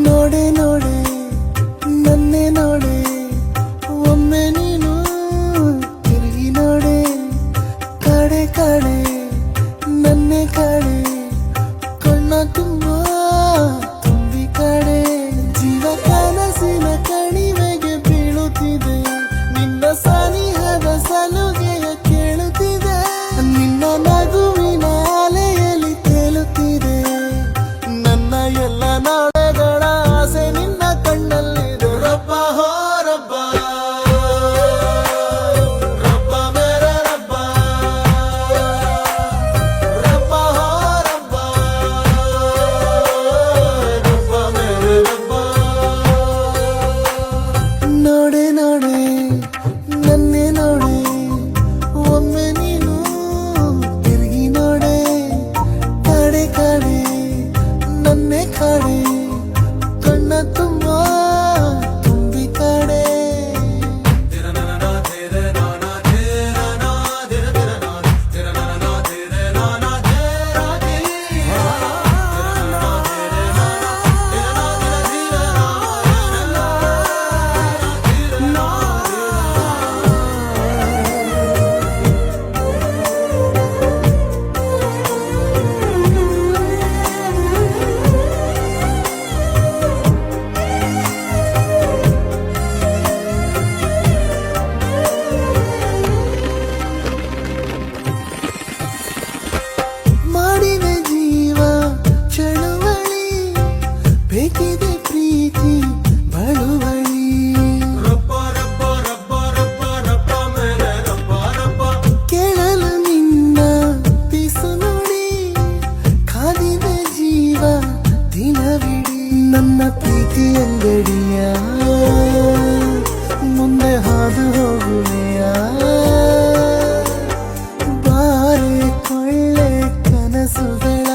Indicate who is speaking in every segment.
Speaker 1: ನೋಡೆ ನೋಡೆ ನನ್ನೆ ನೋಡೆ ಒಮ್ಮೆ ನೀನು ತಿರುಗಿ ನೋಡೆ ಕಡೆ ಕಡೆ ನನ್ನೆ ಕಡೆ ಕಣ್ಣ ತುಂಬ ತುಂಬಿ ಕಡೆ ಜೀವ ಕನಸಿನ ಕಣಿವೆಗೆ ಬೀಳುತ್ತಿದೆ ನಿನ್ನ ಸನಿಹದ ಸಲುಗೆಯ ಕೇಳುತ್ತಿದೆ ನಿನ್ನ ನಗುವಿನ ಅಲೆಯಲ್ಲಿ ತೇಲುತ್ತಿದೆ ನನ್ನ ಎಲ್ಲ ನಾಳೆಗಳ ಆಸೆ ನಿನ್ನ ಕಣ್ಣಲ್ಲಿದೆ ರಬ್ಬ ಹೋ ರಬ್ಬ ರಬ್ಬ ಮೇರೆ ರಬ್ಬ ರಬ್ಬ ಹೋ ರಬ್ಬ ರಬ್ಬ ಮೇರೆ ರಬ್ಬ ನೋಡೆ ನೋಡೆ ನನ್ನೆ ನೋಡೆ ಒಮ್ಮೆ ನೀನು ತಿರುಗಿ ನೋಡೆ ಕಡೆ ಕಡೆ ನನ್ನೆ ಕಡೆ ಕಣ್ಣ ತುಂಬ ತುಂಬಿ ಕಡೆ ಮಾಡಿದೆ ಜೀವ ಚಳುವಳಿ ಬೇಕಿದೆ ಪ್ರೀತಿ ಬಳುವಳಿ ಕೇಳಲು ನಿನ್ನ ಪಿಸು ನುಡಿ ಕಾದಿದೆ ಜೀವ ದಿನವಿಡೀ ನನ್ನ ಪ್ರೀತಿ ಅಂಗಡಿಯ ಮುಂದೆ ಹಾದು ಹೋಗುವೆಯ ಬಾರೆ ಕೊಳ್ಳೆ ಕನಸುಗಳ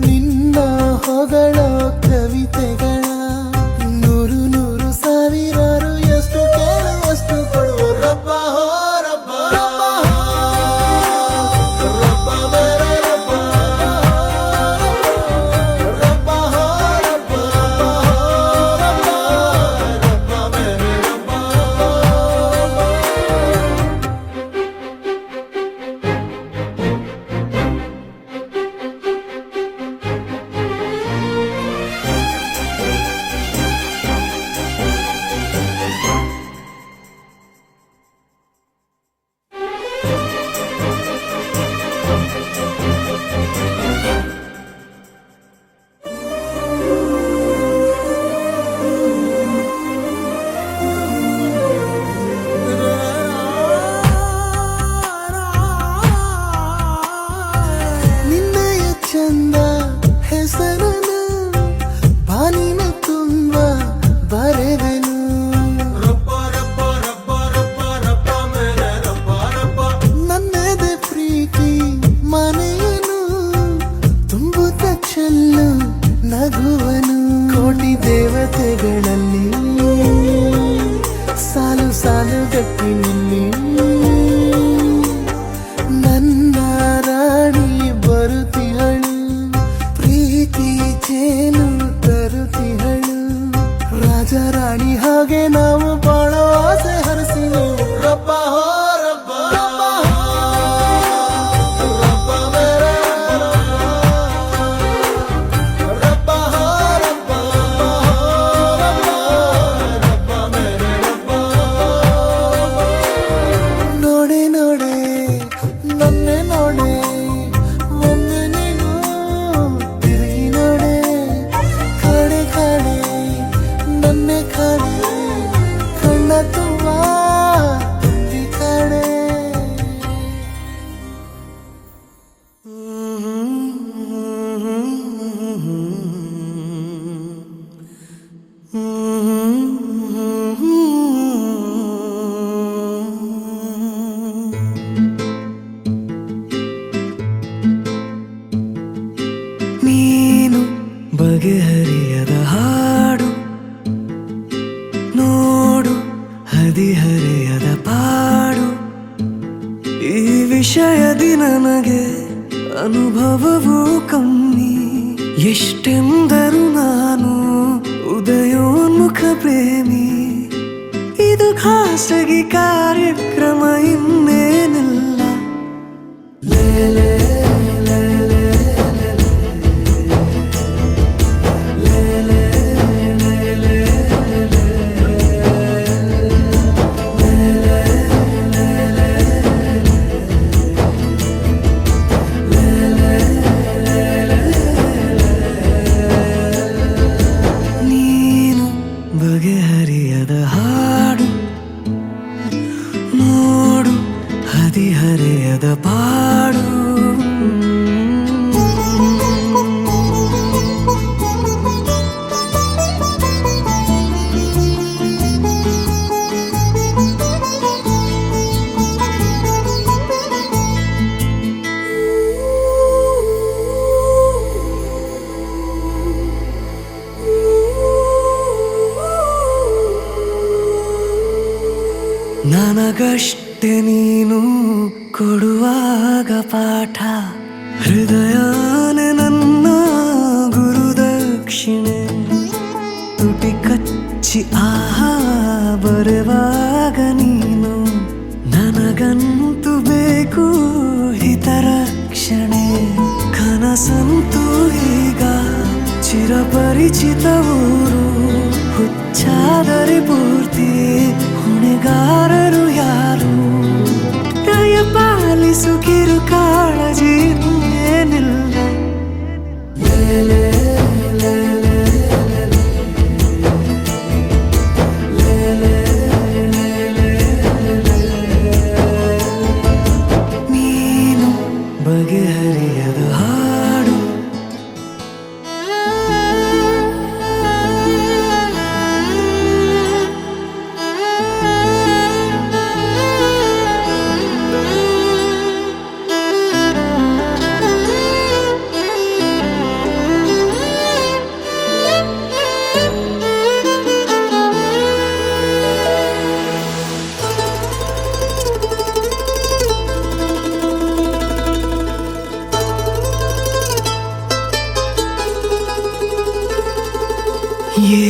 Speaker 1: ನಿನ್ನ ಹೊಗಳೋ ಕವಿತೆಗಳ ನೂರು ನೂರು ಸಾವಿರಾರು ಎಷ್ಟು ಕೇಳುವಷ್ಟು ಕೊಡುವ ರಬ್ಬ ಹೋ ರಬ್ಬ ರಬ್ಬ ಮೇರೆ ರಬ್ಬ ರಬ್ಬ ಹೋ ರಬ್ಬ ರಬ್ಬ ಮೇರೆ ರಬ್ಬ ನಿನ್ನಯ ಚಂದ ಹೆಸರನು ಬಾನಿನ ತುಂಬ ಬರೆವೆನು ನನ್ನದೇ ಪ್ರೀತಿ ಮನೆಯನು ತುಂಬುತ್ತ ಚೆಲ್ಲು ನಗುವನು ಕೋಟಿ ದೇವತೆಗಳಲ್ಲಿ ಸಾಲು ಸಾಲು ಗಟ್ಟಿ ನಿಲ್ಲಿ ನನ್ನ ರಾಣಿ ಬರುತ್ತಿಹಳು ಪ್ರೀತಿ ಜೇನು ತರುತ್ತಿಹಳು ರಾಜ ರಾಣಿ ಹಾಗೆ ನಾವು ಬಾಳೋ ಆಸೆ ಹರಸಿನು ರಬ್ಬ ಹೋ ರಬ್ಬ ರಬ್ಬ ಮೇರೆ ರಬ್ಬ ಹೋ ರಬ್ಬ ರಬ್ಬ ಬಗೆಹರಿಯದ ಹಾಡು ನೋಡು ಹದಿಹರೆಯದ ಪಾಡು ಈ ವಿಷಯದಿ ನನಗೆ ಅನುಭವವೂ ಕಮ್ಮಿ ಎಷ್ಟೆಂದರೂ ನಾನು ಉದಯೋನ್ಮುಖ ಪ್ರೇಮಿ ಇದು ಖಾಸಗಿ ಕಾರ್ಯಕ್ರಮ ಇನ್ನೇನಿಲ್ಲ ಲೇಲೆ ಬಗೆಹರಿಯದ ಹಾಡು ನೋಡು ಹದಿಹರೆಯದ ಪಾಡು ನನಗಷ್ಟೆ ನೀನು ಕೊಡುವಾಗ ಪಾಠ ಹೃದಯನೇ ನನ್ನ ಗುರುದಕ್ಷಿಣೆ ತುಟಿ ಕಚ್ಚಿ ಆಹಾ ಬರುವಾಗ ನೀನು ನನಗಂತೂ ಬೇಕು ಹಿತರಕ್ಷಣೆ ಕನಸಂತೂ ಈಗ ಚಿರಪರಿಚಿತ ಊರು ಹುಚ್ಚಾದರೆ ಪೂರ್ತಿ ಹೊಣೆಗಾರರು ಯಾರು ದಯ ಪಾಲಿಸು ಕಿರು ಕಾಳಜಿ ಏನಿಲ್ಲ ಲೇಲೆ ನೀನು ಬಗೆಹರಿಯದ ಹಾಡು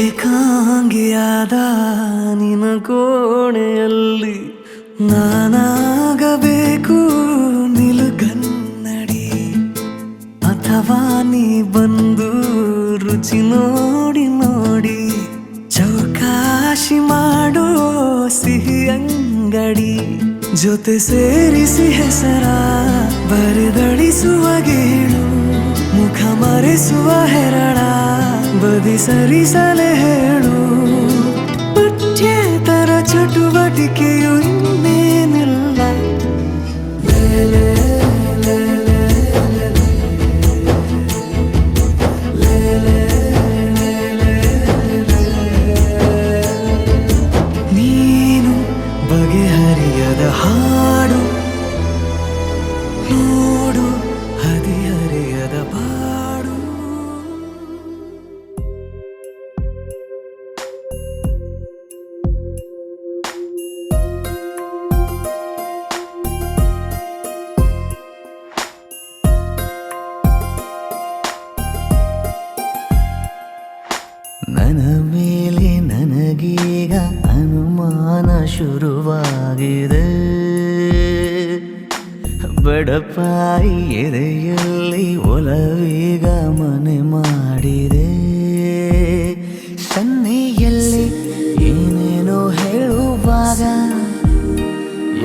Speaker 1: ಏಕಾಂಗಿಯಾದ ನಿನ ಕೋಣೆಯಲ್ಲಿ ನಾನಾಗಬೇಕು ನಿಲುಗನ್ನಡಿ ಅಥವಾ ನೀ ಬಂದು ರುಚಿ ನೋಡಿ ನೋಡಿ ಚೌಕಾಶಿ ಮಾಡೋ ಸಿಹಿ ಅಂಗಡಿ ಜೊತೆ ಸೇರಿಸಿ ಹೆಸರ ಬರೆದಳಿಸುವ ಗೇಳು ಮುಖ ಮರೆಸುವ ಹೆರಳ ಬದಿ ಸರಿಸಲೆ ಹೇಳು ಪಠ್ಯೇತರ ಚಟುವಟಿಕೆಯು ಇನ್ನೇನಿಲ್ಲ ಲೇಲೆ ನೀನು ಬಗೆಹರಿಯದ ಹಾಡು ನೋಡು ಹದಿಹರೆಯದ ಪಾಡು ನನ್ನ ಮೇಲೆ ನನಗೀಗ ಅನುಮಾನ ಶುರುವಾಗಿದೆ ಬಡಪಾಯಿ ಎದೆಯಲ್ಲಿ ಒಲವೀಗ ಮನೆ ಮಾಡಿದೆ ಸನ್ನೆಯಲ್ಲಿ ಏನೇನೋ ಹೇಳುವಾಗ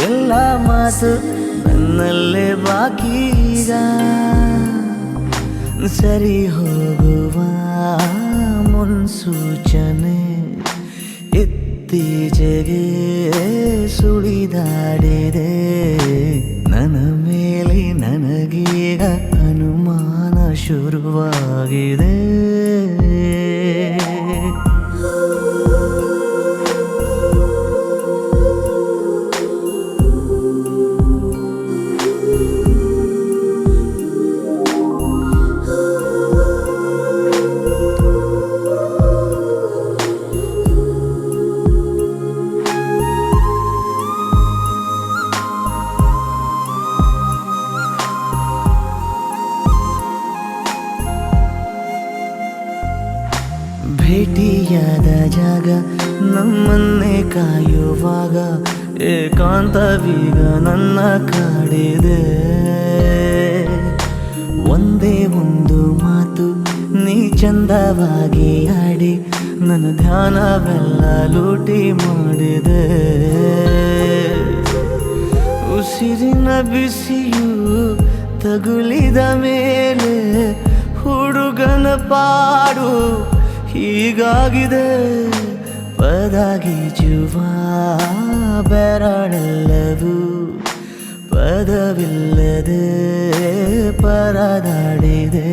Speaker 1: ಎಲ್ಲ ಮಾತು ನನ್ನಲ್ಲೇ ಬಾಕೀಗ ಸರಿ ಹೋಗುವ ಮುನ್ಸೂಚನೆ ಇತ್ತೀಚೆಗೆ ಸುಳಿದಾಡಿದೆ ನನ್ನ ಮೇಲೆ ನನಗೀಗ ಅನುಮಾನ ಶುರುವಾಗಿದೆ ಭೇಟಿಯಾದ ಜಾಗ ನಮ್ಮನ್ನೇ ಕಾಯುವಾಗ ಏಕಾಂತವೀಗ ನನ್ನ ಕಾಡಿದೆ. ಒಂದೇ ಒಂದು ಮಾತು ನೀ ಚಂದವಾಗಿ ಆಡಿ ನನ್ನ ಧ್ಯಾನವೆಲ್ಲ ಲೂಟಿ ಮಾಡಿದೆ. ಉಸಿರಿನ ಬಿಸಿಯು ತಗುಲಿದ ಮೇಲೆ ಹುಡುಗನ ಪಾಡು ಹೀಗಾಗಿದೆ. ಪದಗೀಜುವ ಬೆರಳೆಲ್ಲವೂ ಪದವಿಲ್ಲದೆ ಪರದಾಡಿದೆ.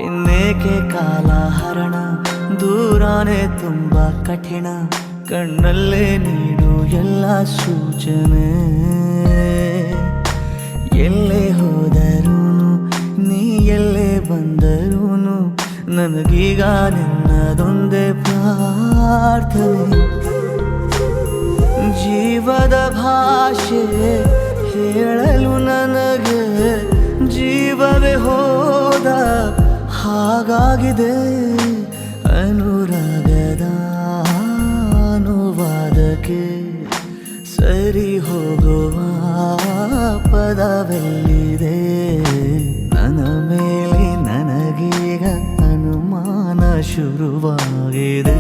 Speaker 1: ಇನ್ನೇಕೆ ಕಾಲ ಹರಣ ದೂರಾನೆ ತುಂಬ ಕಠಿಣ. ಕಣ್ಣಲ್ಲೇ ನೀಡು ಎಲ್ಲ ಸೂಚನೆ. ಎಲ್ಲೇ ಹೋದರೂನು ನೀ ಎಲ್ಲೇ ಬಂದರೂನು ನನಗೀಗ ನಿನ್ನದೊಂದೇ ಪ್ರಾರ್ಥನೆ. ಜೀವದ ಭಾಷೆ ಹೇಳಲು ನನಗೆ ಜೀವವೇ ಹೋದ ಹಾಗಾಗಿದೆ. ಅನುರಾಗದ ಅನುವಾದಕ್ಕೆ ಸರಿ ಹೋಗುವ ಪದವೆಲ್ಲಿದೆ. ನನ್ನ ಮೇಲೆ ನನಗೀಗ ಅನುಮಾನ ಶುರುವಾಗಿದೆ.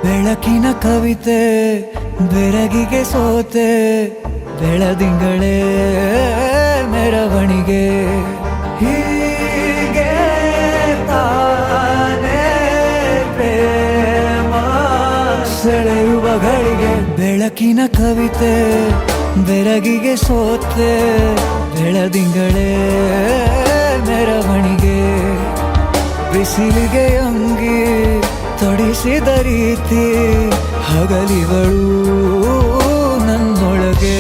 Speaker 2: ಬೆಳಕಿನ ಕವಿತೆ ಬೆರಗಿಗೆ ಸೋತೆ. ಬೆಳದಿಂಗಳೇ ಮೆರವಣಿಗೆ ಹೀಗೆ ತಾನೇ ಪ್ರೇಮ ಸೆಳೆಯುವ ಗಳಿಗೆ. ಬೆಳಕಿನ ಕವಿತೆ ಬೆರಗಿಗೆ ಸೋತೆ. ಬೆಳದಿಂಗಳೇ ಮೆರವಣಿಗೆ ಬಿಸಿಲಿಗೆ ಅಂಗಿ ತೊಡಿಸಿದ ರೀತಿ ಹಗಲಿಗಳು ನನ್ನೊಳಗೆ.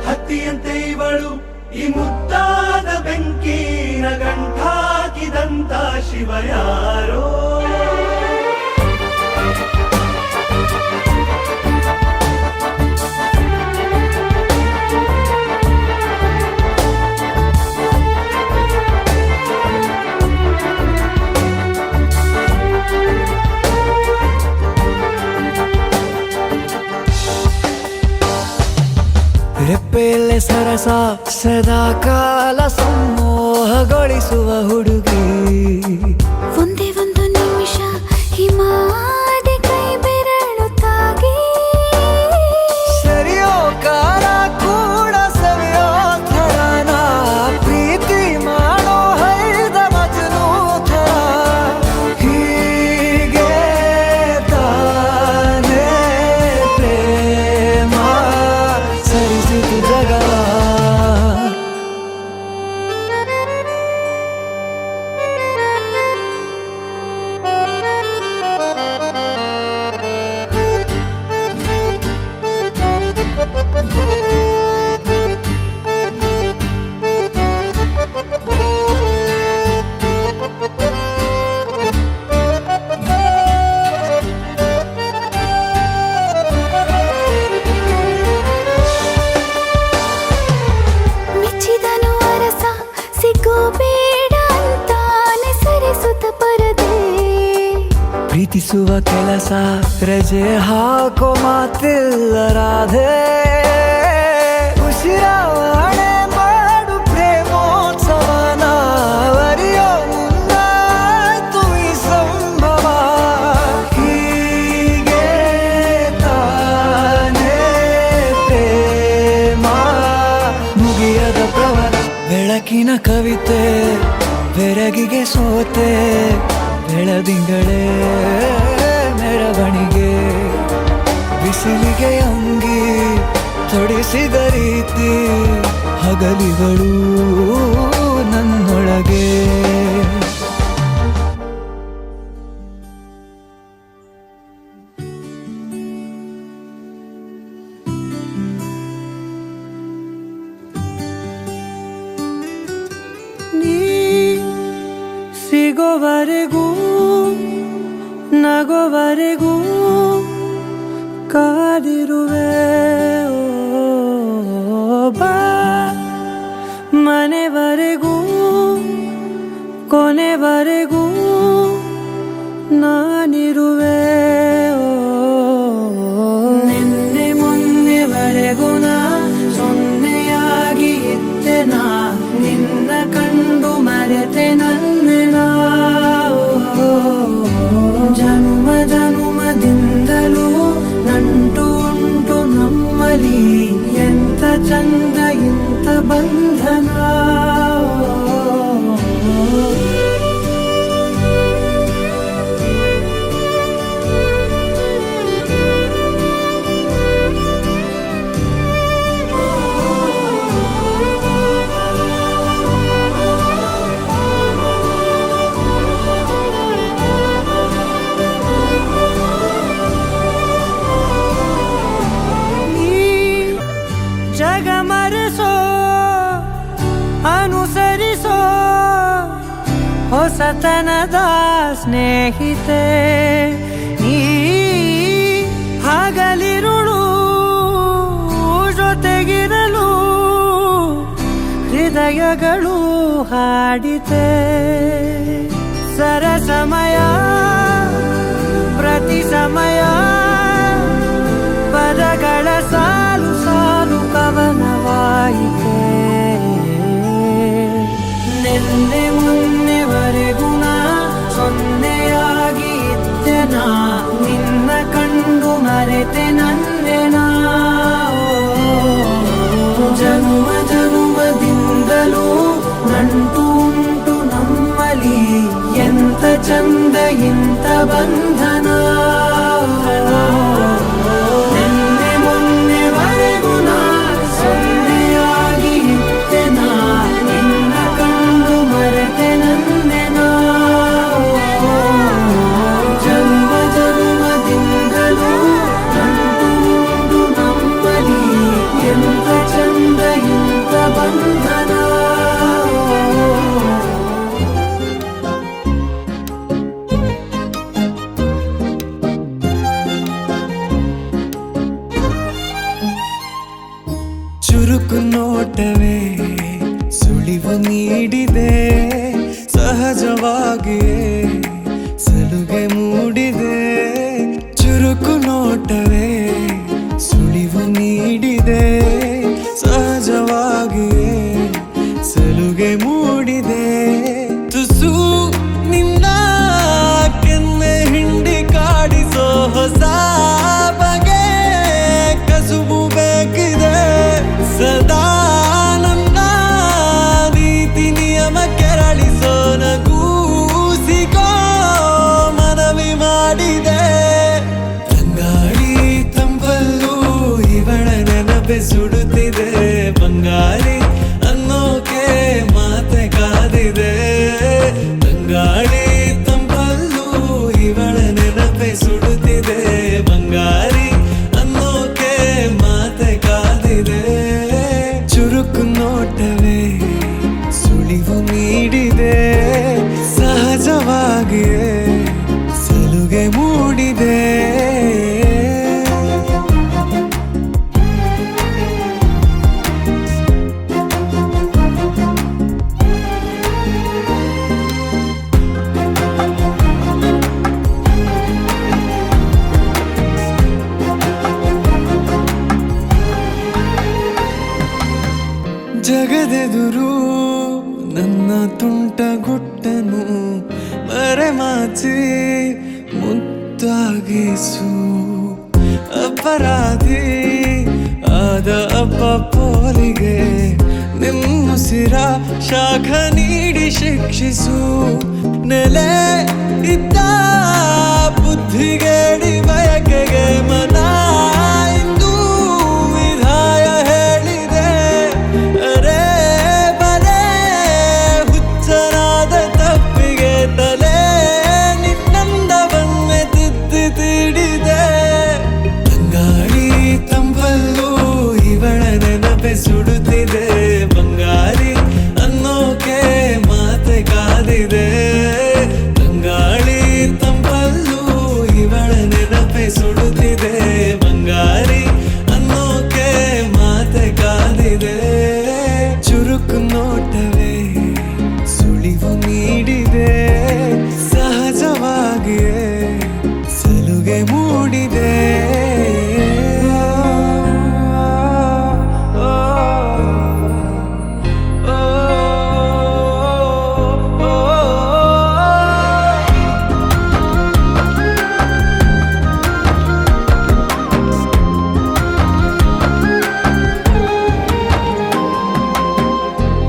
Speaker 3: ಹತ್ತಿಯಂತೆ ಇವಳು ಈ ಮುದ್ದಾದ ಬೆಂಕಿನ ಗಂಟಾಕಿದಂತ ಶಿವ ಯಾರೋ.
Speaker 2: ರೆಪ್ಪೆಯಲ್ಲೇ ಸರಸ ಸದಾ ಕಾಲ ಸಂಮೋಹಗೊಳಿಸುವ ಹುಡುಗಿ.
Speaker 4: ಒಂದೇ ಒಂದು ನಿಮಿಷ ಹಿಮಾದಿ ಕೈ ಬೆರಳು ತಾಗಿ.
Speaker 2: ಸರಿಯೋ ಕಾಲ ಕೂಡ ಸವಿಯೋ ಥರನ ಪ್ರೀತಿ ಮಾಡೋ ಹೈದ ಮಜನು ಥರ. ಹೀಗೆ ತಾನೇ ಪ್ರೇಮ ಜಗ ಪ್ರೀತಿಸುವ ಕೆಲಸ ರಜೆ ಹಾಕೋ ಮಾತಿಲ್ಲ ರಾಧೆ ಉಸಿರಾವಣೆ ಮಾಡು ಪ್ರೇಮೋತ್ಸವನ ಅರಿಯೋ ಮುಂದಾಯ್ತು ಈ ಸಂಭವ ಹೀಗೆ ತಾನೇ ಪ್ರೇಮ ಮುಗಿಯದ ಪ್ರವರ ಬೆಳಕಿನ ಕವಿತೆ ಬೆರಗಿಗೆ ಸೋತೆ ಬೆಳದಿಂಗಳೇ ಮೆರವಣಿಗೆ ಬಿಸಿಲಿಗೆ ಅಂಗಿ ತೊಡಿಸಿದ ರೀತಿ ಹಗಲಿಗಳು ನನ್ನೊಳಗೆ ಸಿಗೋವರೆಗೂ ನಗೋವರೆಗೂ ಕಾದಿರುವೆ ಬಾ ಮನೆವರೆಗೂ ಕೊನೆವರೆಗೂ ನಾನಿರುವೆ ನಿನ್ನೆ ಮೊನ್ನೆವರೆಗೂ ನಾ ಸೊನ್ನೆಯಾಗಿ ಇದ್ದೆ ನಾ ನಿನ್ನ ಕಂಡು ಮರೆತೆ ನನ್ನೆನಾ ಜನುಮ ಜನುಮದಿಂದಲೂ ನಂಟು ಉಂಟು ನಮ್ಮಲಿ ಎಂತ ಚಂದ ಇಂಥ ಬಂಧನ ಜಗ ಮರೆಸೋ ಅನುಸರಿಸೋ ಹೊಸತನದ ಸ್ನೇಹಿತೆ ನೀ ಹಗಲಿರುಳು ಜೊತೆಗಿರಲು ಹೃದಯಗಳು ಹಾಡಿತೆ ಸರಸಮಯ ಪ್ರತಿ ಸಮಯ ಪದಗಳ ಸಾಲು ಸಾಲು ಕವನವಾಯಿತೆ ನಿನ್ನೆ ಮೊನ್ನೆವರೆಗೂ ನಾ ಸೊನ್ನೆಯಾಗಿ ಇದ್ದೆ ನಾ ನಿನ್ನ ಕಂಡು ಮರೆತೆ ನನ್ನೆನಾ ಜನುಮ ಜನುಮದಿಂದಲೂ ನಂಟು ಉಂಟು ನಮ್ಮಲಿ ಎಂತ ಚಂದ ಇಂಥ ಬಂಧನ ನಿನ್ನೆ ಮೊನ್ನೆವರೆಗೂ ನಾ ಸೊನ್ನೆಯಾಗಿ ಇದ್ದೆ ನಾ ನಿನ್ನ ಕಂಡು ಮರೆತೆ ನನ್ನೆನಾ ಜನ್ಮ ಜನ್ಮದಿಂದಲೂ ನಂಟು ಉಂಟು ನಮ್ಮಲಿ ಎಂತ ಚಂದ ಇಂಥ ಬಂಧನ ಚುರುಕು ನೋಟವೇ ಸುಳಿವು ನೀಡಿದೆ ಸಹಜವಾಗಿಯೇ ಸಲುಗೆ ಮೂಡಿದೆ ಚುರುಕು ನೋಟವೇ ಸುಳಿವು ನೀಡಿದೆ ಸಹಜವಾಗಿಯೇ ಸಲುಗೆ ಮೂಡಿದೆ ತುಸು ನಿನ್ನ ಕೆನ್ನೆ ಹಿಂಡಿ ಕಾಡಿಸೋ ಹೊಸ ಬಗೆ ಕಸುಬು ಬೇಕಿದೆ ಸದಾ ನನ್ನ ನೀತಿ ನಿಯಮ ಕೆರಳಿಸೋ ನಗೂಸಿಗೋ ಮನವಿ ಮಾಡಿದೆ ತಂಗಾಳಿ ತಂಪಲ್ಲೂ ಇವಳ ನೆನಪೆ ಸುಡುತ್ತಿದೆ ಬಂಗಾಳಿ ಅನ್ನೋಕೆ ಮಾತೆ ಕಾದಿದೆ ನನ್ನ ತುಂಟಗುಟ್ಟನು ಮರೆಮಾಚಿ ಮುದ್ದಾಗಿಸು ಅಪರಾಧಿ ಆದ ಅಪ್ಪ ಪೋಲಿಗೆ ನಿಮ್ಮುಸಿರ ಶಾಖ ನೀಡಿ ಶಿಕ್ಷಿಸು ನೆಲೆ ಇದ್ದ ಬುದ್ಧಿಗೇಡಿ ಬಯಕೆಗೆ ಮನ ಇಂದು ವಿಧಾಯ ಹೇಳಿದೆ ಅರೆ ಬರೇ ಹುಚ್ಚನಾದ ತಪ್ಪಿಗೆ ತಲೆ ನಿನ್ನಂದವನ್ನೇ ತಿದ್ದಿ ತೀಡಿದೆ ಬಂಗಾಳಿ ತಂಪಲ್ಲೂ ಇವಳ ನೆನಪೆ ಸುಡುತ್ತಿದೆ ಬಂಗಾರಿ ಅನ್ನೋಕೆ ಮಾತೆ ಕಾದಿದೆ ಬಂಗಾಳಿ ತಂಪಲ್ಲೂ ಇವಳ ನೆನಪೆ ಸುಡುತ್ತಿದೆ ಬಂಗಾರಿ ಅನ್ನೋಕೆ ಮಾತೆ ಕಾದಿದೆ ಚುರುಕು ನೋಟವೇ ಸುಳಿವು ನೀಡಿದೆ ಸಹಜವಾಗಿಯೇ ಸಲುಗೆ ಮೂಡಿದೆ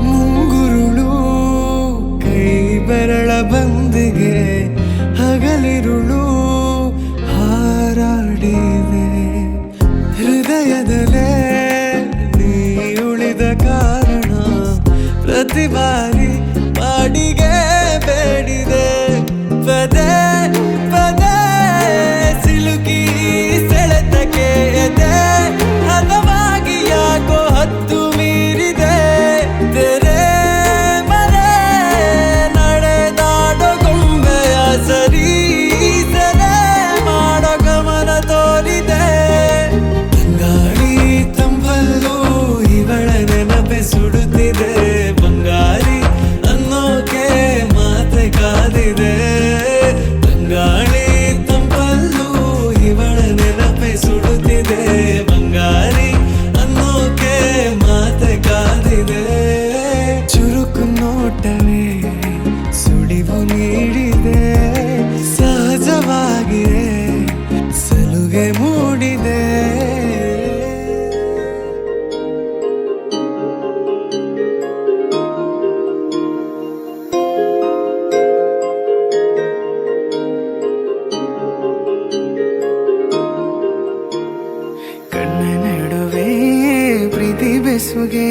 Speaker 2: ಮುಂಗುರುಳು ಕೈ ಬೆರಳ ಬಂದಿಗೆ ಹಗಲಿರುಳು ಹಾರಾಡಿದೆ ಹೃದಯದಲ್ಲೇ ನೀ ಉಳಿದ ಕಾರಣ ಪ್ರತಿ ಬಾರಿ ಬಾಡಿಗೆ ಬೇಡಿದೆ ಪದೇ ಪದೇ ಸಿಲುಕಿ ಸೆಳೆತಕ್ಕೆ ಎದೆ ಹದವಾಗಿ ಯಾಕೋ ಹತ್ತು ಮೀರಿದೆ ತೆರೆ ಮರೆ ನಡೆದಾಡೋ ಗೊಂಬೆಯ ಸರಿ ಸೆರೆ ಮಾಡೋ ಗಮನ ತೋರಿದೆ ಬಂಗಾಳಿ ತಂಪಲ್ಲೂ ಇವಳ ನೆನಪೆ ಸುಡುತ್ತಿದೆ ಬಂಗಾರಿ ಅನ್ನೋಕೆ ಮಾತೆ ಕಾದಿದೆ ಬಂಗಾಳಿ ತಂಪಲ್ಲೂ ಇವಳ ನೆನಪೆ ಸುಡುತ್ತಿದೆ ಬಂಗಾರಿ ಅನ್ನೋಕೆ ಮಾತೆ ಕಾದಿದೆ ಚುರುಕು ನೋಟವೇ ಸುಳಿವು ನೀಡಿದೆ ಸಹಜವಾಗಿಯೇ ಸಲುಗೆ ಮೂಡಿದೆ ಕಣ್ಣ ನಡುವೆ ಪ್ರೀತಿ ಬೆಸುಗೆ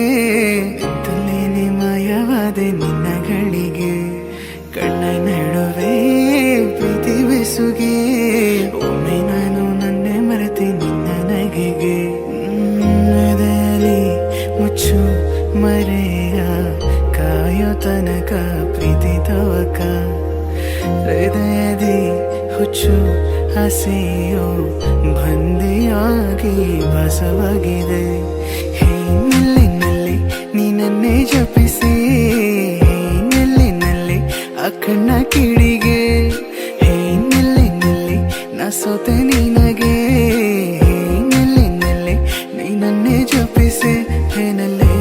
Speaker 2: ತಲೆನೆ ಮಾಯವಾದೆ ನಿನ್ನ ಗಳಿಗೆ ಕಣ್ಣ ನಡುವೆ ಪ್ರೀತಿ ಬೆಸುಗೆ ಒಮ್ಮೆ ನಾನು ನನ್ನೆ ಮರೆತೆ ನಿನ್ನ ನಗೆಗೆ ಹೃದಯದಲ್ಲಿ ಮುಚ್ಚು ಮರೆಯ ಕಾಯೋ ತನಕ ಪ್ರೀತಿ ತವಕ ಹೃದಯದಿ ಹುಚ್ಚು ಆಸೆಯೋ ಬಂದೆಯಾಗಿ ಬಸವಾಗಿದೆ ಹೇ ನೆಲ್ಲಿನಲ್ಲಿ ನೀನನ್ನೇ ಜಪಿಸಿ ಹೇ ನೆಲ್ಲಿನಲ್ಲಿ ಆ ಕಣ್ಣ ಕಿಡಿಗೆ ಹೇ ನೆಲ್ಲಿನಲ್ಲಿ ನಾ ಸೋತೆ ನಿನಗೆ ಹೇ ನೆಲ್ಲಿನಲ್ಲಿ ನೀನನ್ನೇ ಜಪಿಸಿ ಹೇನಲ್ಲೇ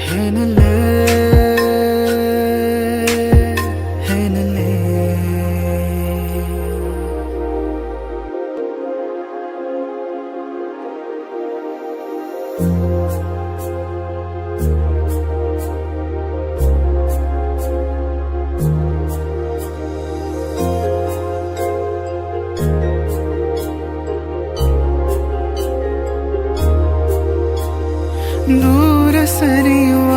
Speaker 2: ಹೇನಲ್ಲೇ ಹೇನಲ್ಲೇ ದೂರ ಸರಿಯುವ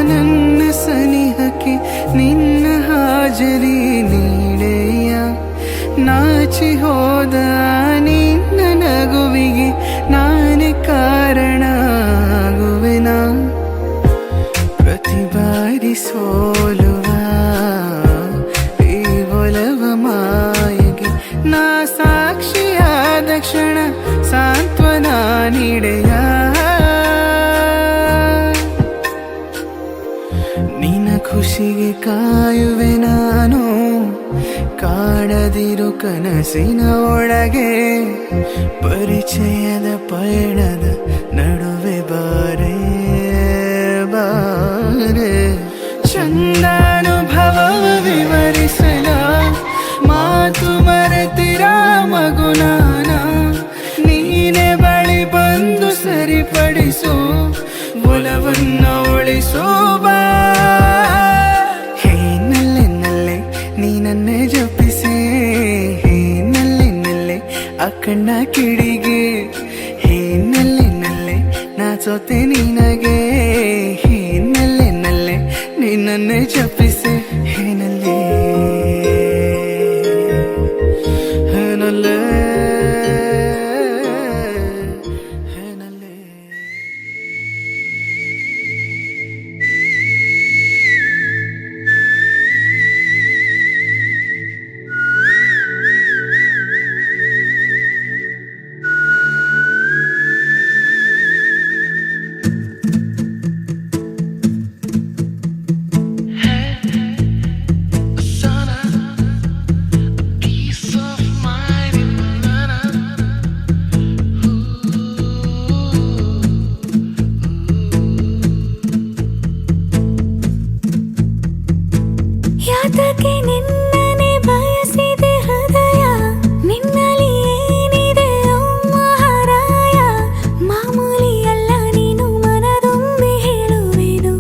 Speaker 2: ನನ್ನ ಸನಿಹಕ್ಕೆ ನಿನ್ನ ಹಾಜರಿ ನೀಡೆಯ ನಾಚಿ ಹೋದ ನಿನ್ನ ನಗುವಿಗೆ ನಾನೇ ಕಾರಣ ಆಗುವೆನಾ ಪ್ರತಿ ಬಾರಿ ಸೋಲುವ ಈ ಒಲವ ಮಾಯಗೆ ನಾ ಸಾಕ್ಷಿಯಾದ ಕ್ಷಣ ಸಾಂತ್ವನ ನೀಡೆಯ ನಿನ್ನ ಖುಷಿಗೆ ಕಾಯುವೆ ನಾನು ಕಾಡದಿರು ಕನಸಿನ ಒಳಗೆ ಪರಿಚಯದ ಪಯಣದ ನಡುವೆ ಬಾರೆ ಬಾ ಜೀವವನ್ನ ಉಳಿಸೋಬ ಹೇ ನಲ್ಲೆ ನಲ್ಲೆ ನೀ ನನ್ನೆ ಜಪಿಸೆ ಹೇ ನಲ್ಲೆ ನಲ್ಲೆ ಆ ಕಣ್ಣ ಕಿಡಿಗೆ ಹೇ ನಲ್ಲೆ ನಲ್ಲೆ ನಾ ಜೊತೆ ನಿನಗೆ ಹೇ ನಲ್ಲೆ ನಲ್ಲೆ ನೀ ನನ್ನೆ ಜಪಿಸೆ ಹೇ ನಲ್ಲೆ ಹೇ ನಲ್ಲೆ ಹೇ ನಲ್ಲೆ.
Speaker 4: ಯಾತಕ್ಕೆ ನಿನ್ನನೆ ಬಯಸಿದೆ ಹೃದಯ ನಿನ್ನಲ್ಲಿ ಏನಿದೆ ಮಹಾರಾಯ ಮಾಮೂಲಿಯಲ್ಲ ನೀನು ಮನದೊಮ್ಮೆ ಹೇಳುವೆನು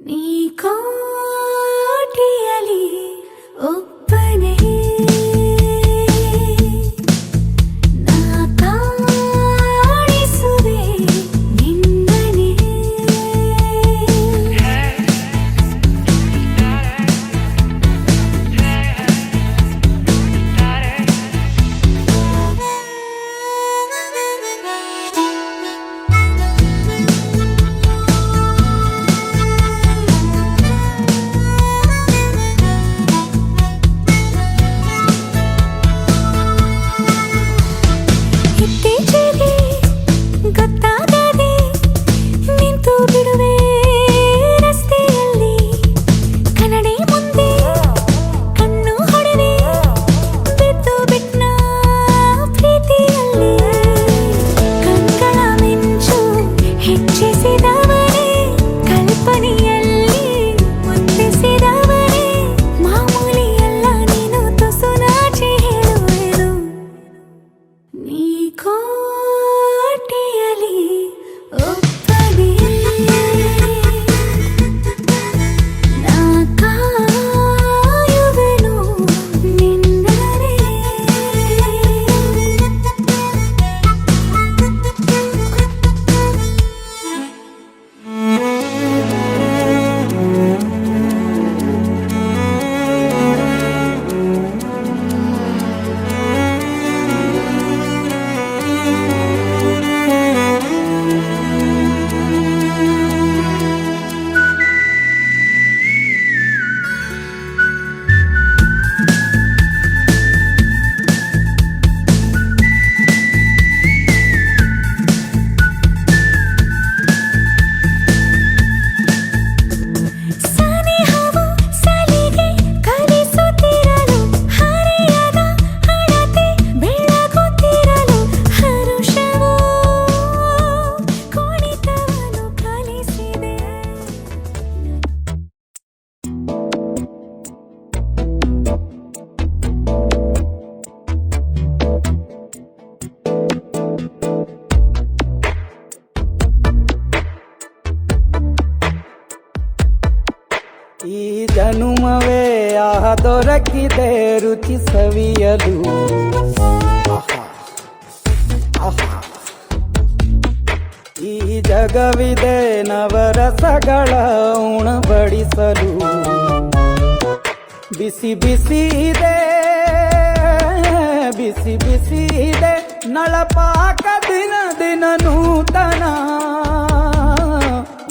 Speaker 4: ನೀ ಕೋಟಿಯಲಿ ಒಬ್ಬನೇ ನಾ ಕಾಣಿಸುವೆ ನಿನ್ನನೆ ಇತ್ತೀಚೆಗೆ ಗೊತ್ತಾಗದೆ ನಿಂತು ಬಿಡುವೆ ರಸ್ತೆಯಲ್ಲಿ ಕನ್ನಡಿ ಮುಂದೆ ಕಣ್ಣು ಹೊಡೆದೆ ಬಿದ್ದು ಬಿಟ್ನ ಪ್ರೀತಿಯಲ್ಲಿ ಕಂಗಳ ಮಿಂಚು ಹೆಚ್ಚಿಸಿದವನೇ ಕಲ್ಪನೆಯಲ್ಲಿ ಮುತ್ತಿಸಿದವನೇ ಮಾಮೂಲಿಯಲ್ಲ ನೀನು ತುಸು ನಾಚಿ ಹೇಳುವೆನು ನೀ ಕೋಟೆಯಲಿ ಒಬ್ಬನೇ ನಾ ಕಾಯುವೆನು ನಿನ್ನನೆ ಸನಿಹವು ಸಲಿಗೆ ಕಲಿಸುತ್ತಿರಲು ಹರೆಯದ ಹಣತೆ ಬೆಳಗುತ್ತಿರಲು ಹರುಷವೋ ಕುಣಿತವನ್ನು ಕಲಿಸಿದೆ
Speaker 2: ಈ ಜನುಮವೇ ಆಹ ದೊರಕಿದೆ ರುಚಿ ಸವಿಯಲು ಆಹಾ, ಆಹಾ. ಈ ಜಗವಿದೆ ನವರಸಗಳ ಉಣಬಡಿಸಲು ಬಿಸಿ ಬಿಸಿ ಇದೆ ಬಿಸಿ ಬಿಸಿ ಇದೆ ನಳಪಾಕ ದಿನ ದಿನ ನೂತನ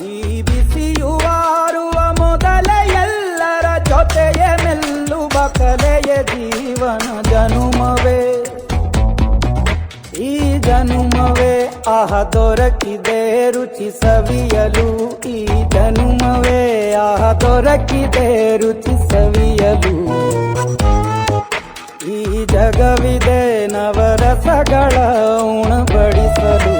Speaker 2: ಈ ಬಿಸಿಯುವಾರುವ ಮೊದಲೇ ಎಲ್ಲರ ಜೊತೆಯೇ ಮೆಲ್ಲುವ ಕಲೆಯ ಜೀವನ ಜನುಮವೇ ಈ ಜನುಮವೇ ಆಹ ದೊರಕಿದೆ ರುಚಿ ಸವಿಯಲು ಈ ಜನುಮವೇ ಆಹ ದೊರಕಿದೆ ರುಚಿ ಸವಿಯಲು ಈ ಜಗವಿದೆ ನವರಸಗಳ ಉಣಬಡಿಸಲು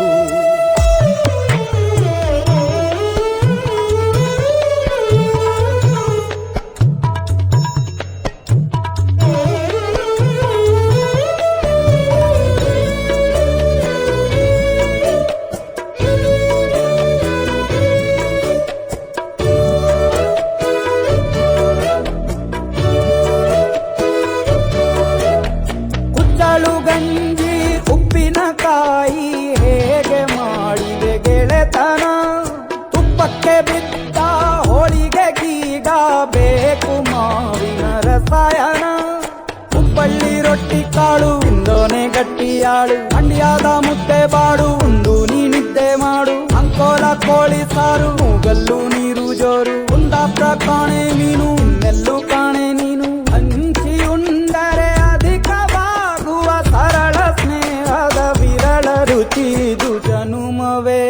Speaker 5: ರೊಟ್ಟಿ ಕಾಳು ಇಂದೋನೆ ಗಟ್ಟಿಯಾಳು ಮಂಡ್ಯದ ಮುದ್ದೆ ಬಾಡು ಉಂಡು ನೀ ನಿದ್ದೆ ಮಾಡು ಅಂಕೋಲ ಕೋಳಿ ಸಾರು ಮೂಗಲ್ಲು ನೀರು ಜೋರು ಕುಂದಾಪುರ ಕಾಣೆ ಮೀನು ಇನ್ನೆಲ್ಲೂ ಕಾಣೆ ನೀನು ಹಂಚಿ ಉಂಡರೆ ಅಧಿಕವಾಗುವ ಸರಳ ಸ್ನೇಹದ ವಿರಳ ರುಚಿ ಇದು ಜನುಮವೇ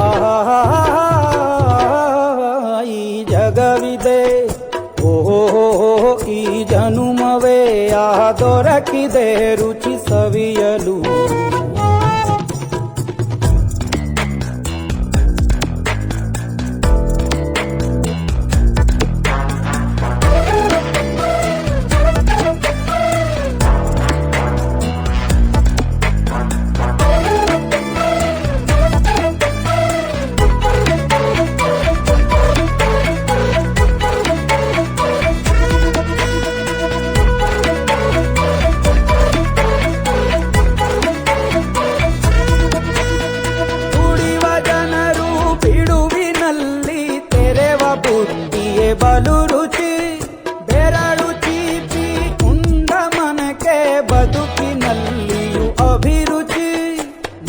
Speaker 5: ಆಹಾ ಈ ಜಗವಿದೆ ಓಹೋ ಈ ಜನುಮವೇ ದೊರಕಿದೆ ರುಚಿ ಸವಿಯಲು ಬುದ್ಧಿಯೇ ಬಲು ರುಚಿ ಬೆರಳು ಚೀಪಿ ಉಂಡ ಮನಕ್ಕೆ ಬದುಕಿನಲ್ಲಿಯೂ ಅಭಿರುಚಿ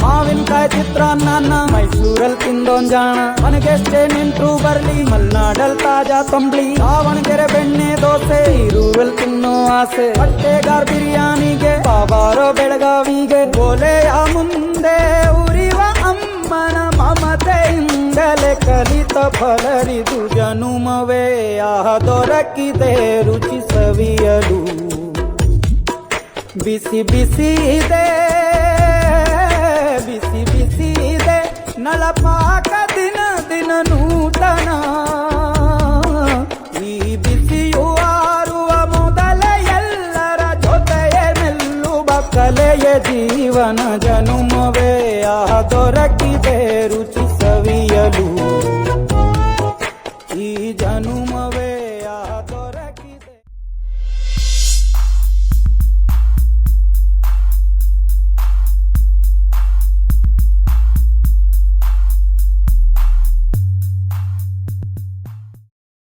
Speaker 5: ಮಾವಿನಕಾಯಿ ಚಿತ್ರಾನ್ನ ಮೈಸೂರಲ್ಲಿ ತಿಂದೊಂದ್ ಜಾಣ ಮನೆಗೆಷ್ಟೇ ನೆಂಟ್ರು ಬರ್ಲಿ ಮಲ್ನಾಡಲ್ ತಾಜಾ ತಂಬ್ಳಿ ದಾವಣಗೆರೆ ಬೆಣ್ಣೆ ದೋಸೆ ಈರೂರಲ್ಲಿ ತಿನ್ನೋ ಆಸೆ ಹೊಟ್ಟೆಗಾರ್ ಬಿರಿಯಾನಿಗೆ ಬಾಬಾರೋ ಬೆಳಗಾವಿಗೆ ಗೋಲೆಯ ಮುಂದೆ ಉರಿವ ಅಮ್ಮನ ಮಮತೆಯಿಂದಲೇ ಕಲಿತ ಫಲರಿದು ಜನುಮವೇ ದೊರಕಿದೆ ರುಚಿ ಸವಿಯಲು ಬಿಸಿ ಬಿಸಿ ಇದೆ ಬಿಸಿ ಬಿಸಿ ಇದೆ ನಳಪಾಕ ದಿನ ದಿನ ನೂತನ ಈ ಬಿಸಿಯು ಆರುವ ಮೊದಲೇ ಎಲ್ಲರ ಜೊತೆಯೇ ಮೆಲ್ಲುವ ಕಲೆಯ ಜೀವನ ಜನುಮವೇ